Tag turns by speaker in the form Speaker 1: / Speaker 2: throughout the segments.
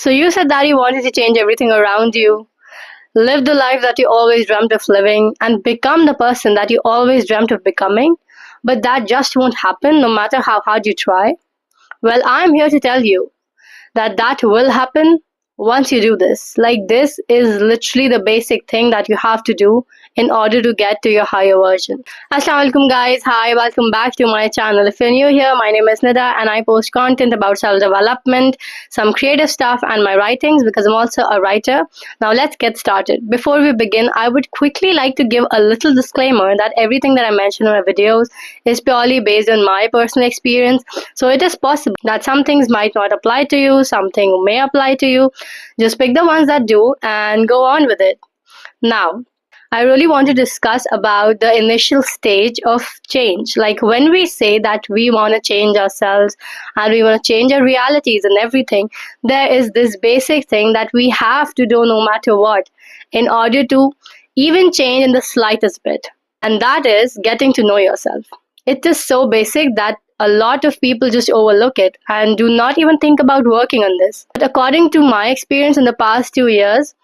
Speaker 1: So you said that you wanted to change everything around you, live the life that you always dreamt of living, and become the person that you always dreamt of becoming. But that just won't happen no matter how hard you try. Well, I'm here to tell you that will happen once you do this. Like, this is literally the basic thing that you have to do in order to get to your higher version. Assalamu alaikum guys. Hi, welcome back to my channel. If you're new here, my name is Nida and I post content about self-development, some creative stuff and my writings because I'm also a writer. Now let's get started. Before we begin, I would quickly like to give a little disclaimer that everything that I mention in my videos is purely based on my personal experience. So it is possible that some things might not apply to you, something may apply to you. Just pick the ones that do and go on with it. Now, I really want to discuss about the initial stage of change. Like, when we say that we want to change ourselves and we want to change our realities and everything, there is this basic thing that we have to do no matter what in order to even change in the slightest bit. And that is getting to know yourself. It is so basic that a lot of people just overlook it and do not even think about working on this. But according to my experience in the past 2 years,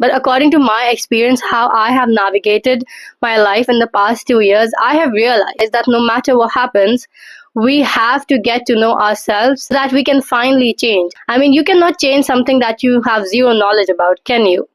Speaker 1: according to my experience, how I have navigated my life in the past 2 years, I have realized that no matter what happens, we have to get to know ourselves so that we can finally change. I mean, you cannot change something that you have zero knowledge about, can you?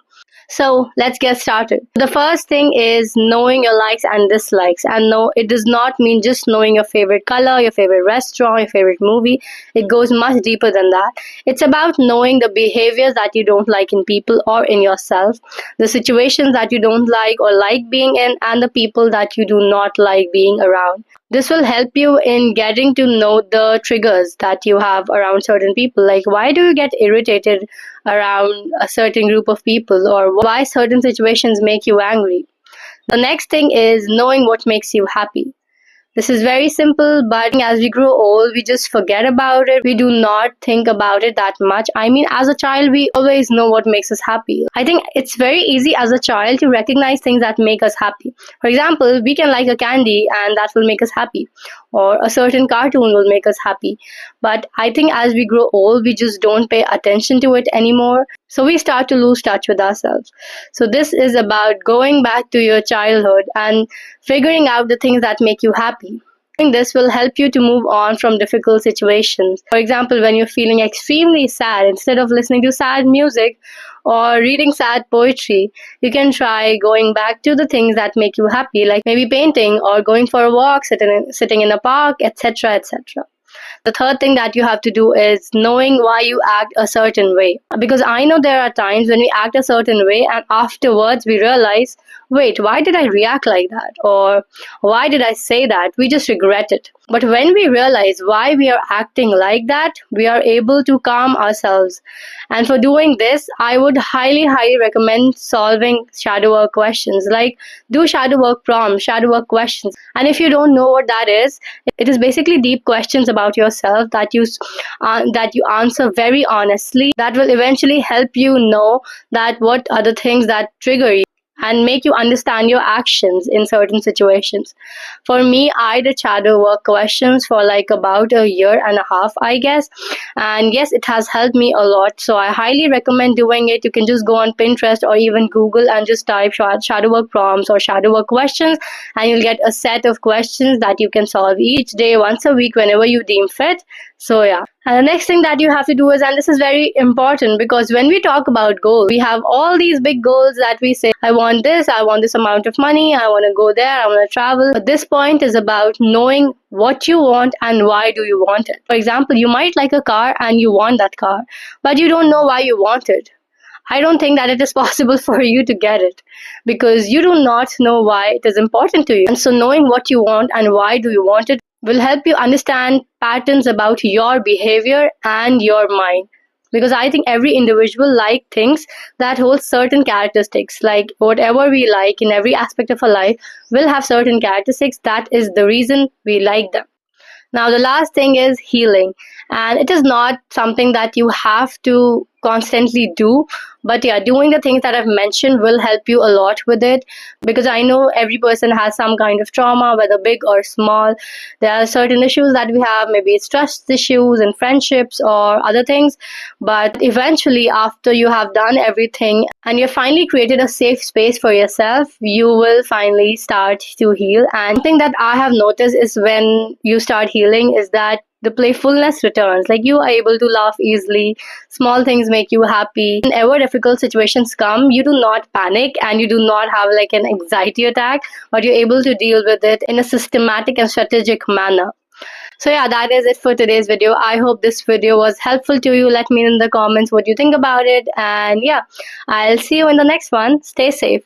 Speaker 1: So let's get started. The first thing is knowing your likes and dislikes. And no, it does not mean just knowing your favorite color, your favorite restaurant, your favorite movie. It goes much deeper than that. It's about knowing the behaviors that you don't like in people or in yourself, the situations that you don't like or like being in, and the people that you do not like being around. This will help you in getting to know the triggers that you have around certain people. Like, why do you get irritated around a certain group of people, or why certain situations make you angry? The next thing is knowing what makes you happy. This is very simple, but as we grow old, we just forget about it. We do not think about it that much. I mean, as a child, we always know what makes us happy. I think it's very easy as a child to recognize things that make us happy. For example, we can like a candy and that will make us happy, or a certain cartoon will make us happy. But I think as we grow old, we just don't pay attention to it anymore. So we start to lose touch with ourselves. So this is about going back to your childhood and figuring out the things that make you happy. I think this will help you to move on from difficult situations. For example, when you're feeling extremely sad, instead of listening to sad music or reading sad poetry, you can try going back to the things that make you happy, like maybe painting or going for a walk, sitting in a park, etc., etc. The third thing that you have to do is knowing why you act a certain way. Because I know there are times when we act a certain way and afterwards we realize, wait, why did I react like that? Or why did I say that? We just regret it. But when we realize why we are acting like that, we are able to calm ourselves. And for doing this, I would highly, highly recommend solving shadow work questions. Like, do shadow work prompts, shadow work questions. And if you don't know what that is, it is basically deep questions about yourself that you answer very honestly. That will eventually help you know that what are the things that trigger you and make you understand your actions in certain situations. For me, I did shadow work questions for like about a year and a half, I guess. And yes, it has helped me a lot. So I highly recommend doing it. You can just go on Pinterest or even Google and just type shadow work prompts or shadow work questions, and you'll get a set of questions that you can solve each day, once a week, whenever you deem fit. So yeah. And the next thing that you have to do is, and this is very important, because when we talk about goals, we have all these big goals that we say, I want this amount of money, I want to go there, I want to travel. But this point is about knowing what you want and why do you want it. For example, you might like a car and you want that car, but you don't know why you want it. I don't think that it is possible for you to get it because you do not know why it is important to you. And so knowing what you want and why do you want it will help you understand patterns about your behavior and your mind. Because I think every individual like things that hold certain characteristics. Like, whatever we like in every aspect of our life will have certain characteristics. That is the reason we like them. Now, the last thing is healing. And it is not something that you have to constantly do. But yeah, doing the things that I've mentioned will help you a lot with it, because I know every person has some kind of trauma, whether big or small. There are certain issues that we have, maybe it's trust issues in friendships or other things. But eventually, after you have done everything and you've finally created a safe space for yourself, you will finally start to heal. And one thing that I have noticed is when you start healing is that the playfulness returns. Like, you are able to laugh easily, small things make you happy. Whenever difficult situations come, you do not panic and you do not have like an anxiety attack, but you're able to deal with it in a systematic and strategic manner. So yeah, that is it for today's video. I hope this video was helpful to you. Let me know in the comments what you think about it. And yeah, I'll see you in the next one. Stay safe.